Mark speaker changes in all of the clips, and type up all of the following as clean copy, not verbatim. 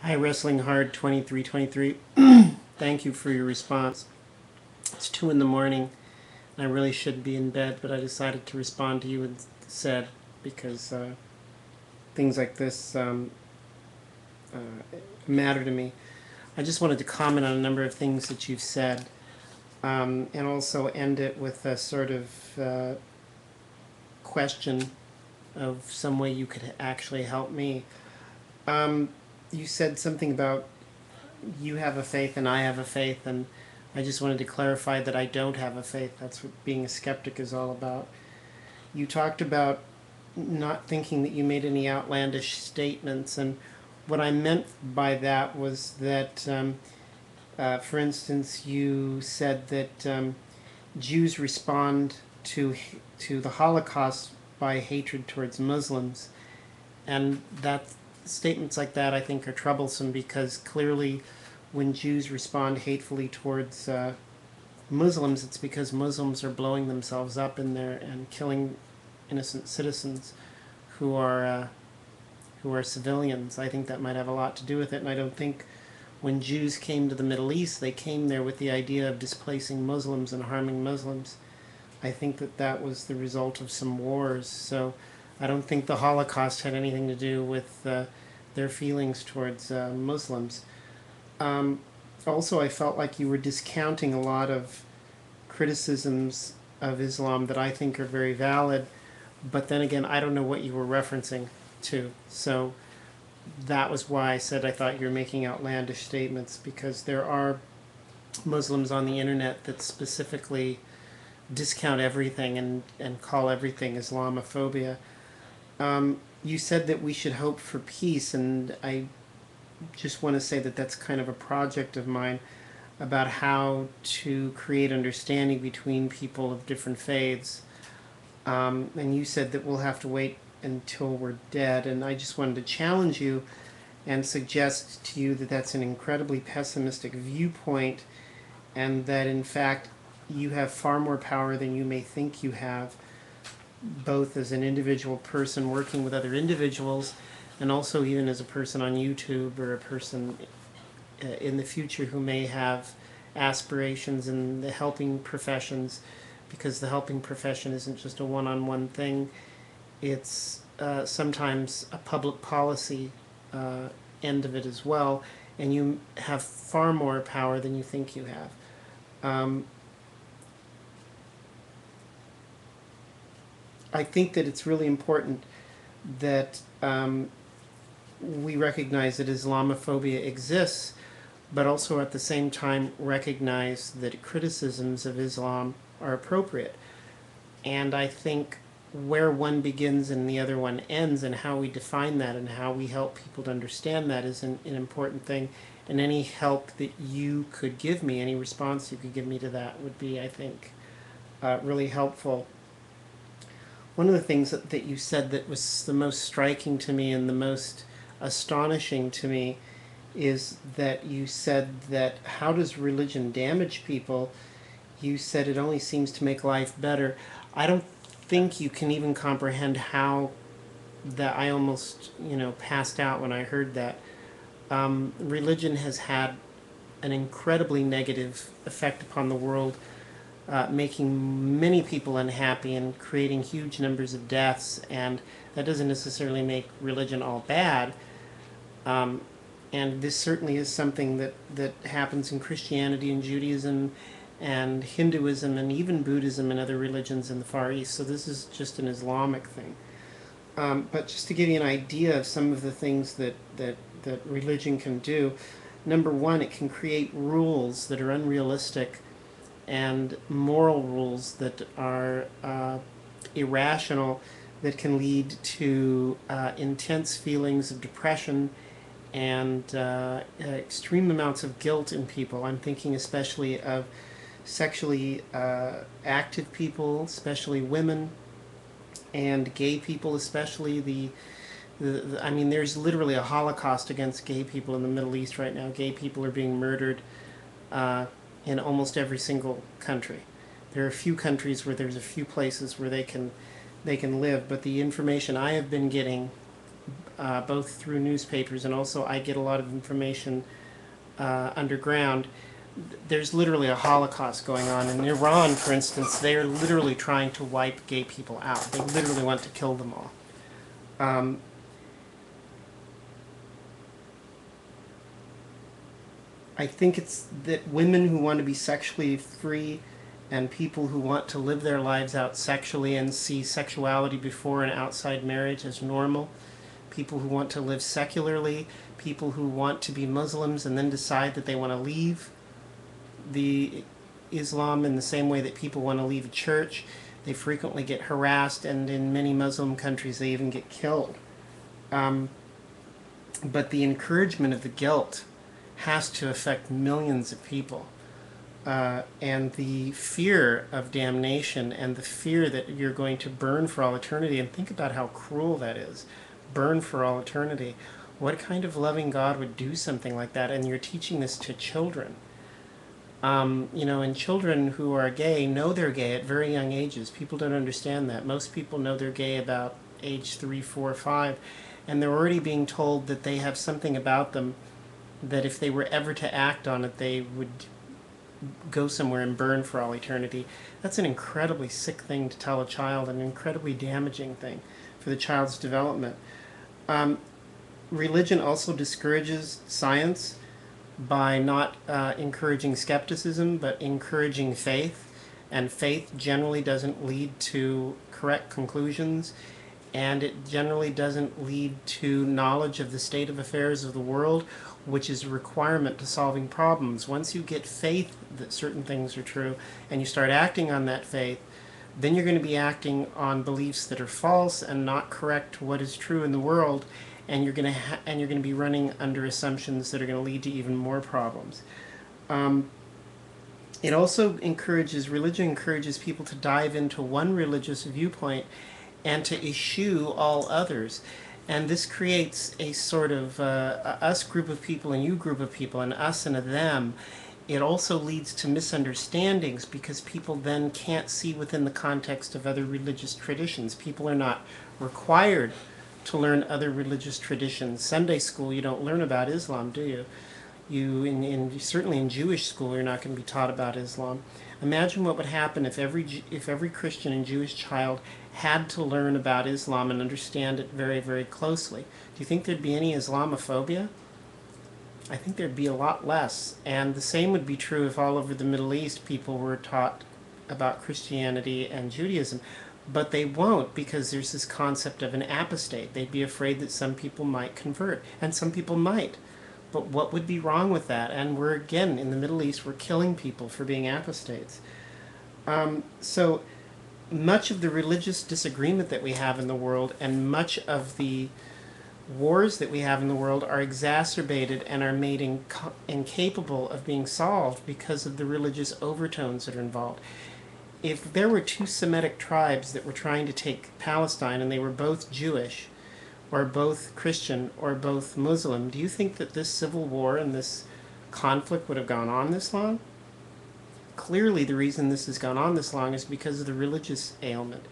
Speaker 1: Hi, Wrestling Hard 2323. Thank you for your response. It's 2 in the morning, and I really should be in bed, but I decided to respond to you instead because things like this matter to me. I just wanted to comment on a number of things that you've said and also end it with a sort of question of some way you could actually help me. You said something about you have a faith and I have a faith, and I just wanted to clarify that I don't have a faith. That's what being a skeptic is all about. You talked about not thinking that you made any outlandish statements, and what I meant by that was that, for instance, you said that Jews respond to the Holocaust by hatred towards Muslims, and that statements like that I think are troublesome because clearly when Jews respond hatefully towards Muslims, it's because Muslims are blowing themselves up in there and killing innocent citizens who are civilians. I think that might have a lot to do with it, and I don't think when Jews came to the Middle East, they came there with the idea of displacing Muslims and harming Muslims. I think that that was the result of some wars. So I don't think the Holocaust had anything to do with their feelings towards Muslims. Also, I felt like you were discounting a lot of criticisms of Islam that I think are very valid, but then again, I don't know what you were referencing to. So that was why I said I thought you were making outlandish statements, because there are Muslims on the internet that specifically discount everything and call everything Islamophobia. You said that we should hope for peace, and I just want to say that that's kind of a project of mine about how to create understanding between people of different faiths. And you said that we'll have to wait until we're dead, and I just wanted to challenge you and suggest to you that that's an incredibly pessimistic viewpoint, and that in fact you have far more power than you may think you have, both as an individual person working with other individuals and also even as a person on YouTube or a person in the future who may have aspirations in the helping professions, because the helping profession isn't just a one-on-one thing. It's sometimes a public policy end of it as well, and you have far more power than you think you have. I think that it's really important that we recognize that Islamophobia exists, but also at the same time recognize that criticisms of Islam are appropriate. And I think where one begins and the other one ends, and how we define that and how we help people to understand that, is an important thing. And any help that you could give me, any response you could give me to that would be, I think, really helpful. One of the things that you said that was the most striking to me and the most astonishing to me is that you said that how does religion damage people? You said it only seems to make life better. I don't think you can even comprehend how that I almost, passed out when I heard that. Religion has had an incredibly negative effect upon the world, making many people unhappy and creating huge numbers of deaths, and that doesn't necessarily make religion all bad. And this certainly is something that happens in Christianity and Judaism and Hinduism and even Buddhism and other religions in the Far East. So this is just an Islamic thing. But just to give you an idea of some of the things that religion can do, number one, it can create rules that are unrealistic and moral rules that are irrational, that can lead to intense feelings of depression and extreme amounts of guilt in people. I'm thinking especially of sexually active people, especially women, and gay people, especially I mean, there's literally a Holocaust against gay people in the Middle East right now. Gay people are being murdered in almost every single country. There are a few countries where there's a few places where they can live, but the information I have been getting both through newspapers and also I get a lot of information underground. There's literally a Holocaust going on. In Iran, for instance, they are literally trying to wipe gay people out. They literally want to kill them all. I think it's that women who want to be sexually free and people who want to live their lives out sexually and see sexuality before and outside marriage as normal, people who want to live secularly, people who want to be Muslims and then decide that they want to leave the Islam in the same way that people want to leave a church. They frequently get harassed, and in many Muslim countries they even get killed. But the encouragement of the guilt has to affect millions of people. And the fear of damnation and the fear that you're going to burn for all eternity, and think about how cruel that is, burn for all eternity. What kind of loving God would do something like that? And you're teaching this to children. And children who are gay know they're gay at very young ages. People don't understand that. Most people know they're gay about age 3, 4, 5, and they're already being told that they have something about them that if they were ever to act on it, they would go somewhere and burn for all eternity. That's an incredibly sick thing to tell a child, an incredibly damaging thing for the child's development. Religion also discourages science by not encouraging skepticism, but encouraging faith. And faith generally doesn't lead to correct conclusions, and it generally doesn't lead to knowledge of the state of affairs of the world, which is a requirement to solving problems. Once you get faith that certain things are true, and you start acting on that faith, then you're going to be acting on beliefs that are false and not correct to what is true in the world, and you're going to be running under assumptions that are going to lead to even more problems. It also religion encourages people to dive into one religious viewpoint and to eschew all others. And this creates a sort of us group of people and you group of people, and us and a them. It also leads to misunderstandings because people then can't see within the context of other religious traditions. People are not required to learn other religious traditions. Sunday school, you don't learn about Islam, do you? Certainly in Jewish school, you're not going to be taught about Islam. Imagine what would happen if every Christian and Jewish child had to learn about Islam and understand it very, very closely. Do you think there'd be any Islamophobia? I think there'd be a lot less. And the same would be true if all over the Middle East people were taught about Christianity and Judaism. But they won't, because there's this concept of an apostate. They'd be afraid that some people might convert, and some people might. But what would be wrong with that? And we're, again, in the Middle East, we're killing people for being apostates. So much of the religious disagreement that we have in the world and much of the wars that we have in the world are exacerbated and are made incapable of being solved because of the religious overtones that are involved. If there were two Semitic tribes that were trying to take Palestine and they were both Jewish or both Christian or both Muslim, do you think that this civil war and this conflict would have gone on this long? Clearly the reason this has gone on this long is because of the religious ailment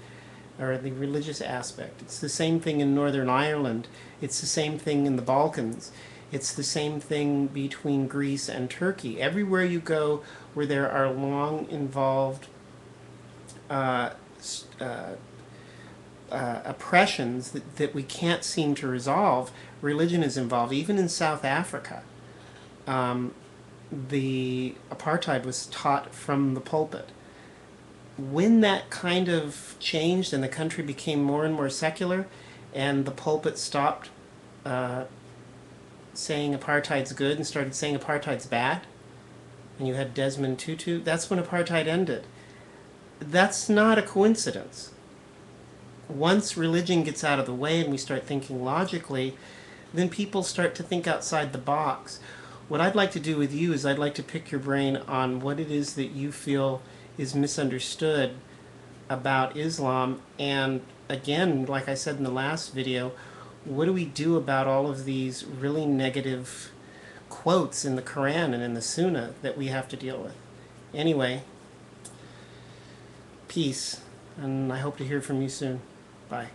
Speaker 1: or the religious aspect. It's the same thing in Northern Ireland. It's the same thing in the Balkans. It's the same thing between Greece and Turkey. Everywhere you go where there are long involved oppressions that we can't seem to resolve, religion is involved. Even in South Africa, the apartheid was taught from the pulpit. When that kind of changed and the country became more and more secular and the pulpit stopped saying apartheid's good and started saying apartheid's bad, and you had Desmond Tutu, that's when apartheid ended. That's not a coincidence. Once religion gets out of the way and we start thinking logically, then people start to think outside the box. What I'd like to do with you is I'd like to pick your brain on what it is that you feel is misunderstood about Islam. And again, like I said in the last video, what do we do about all of these really negative quotes in the Quar'an and in the Sunnah that we have to deal with? Anyway, peace, and I hope to hear from you soon. Bye.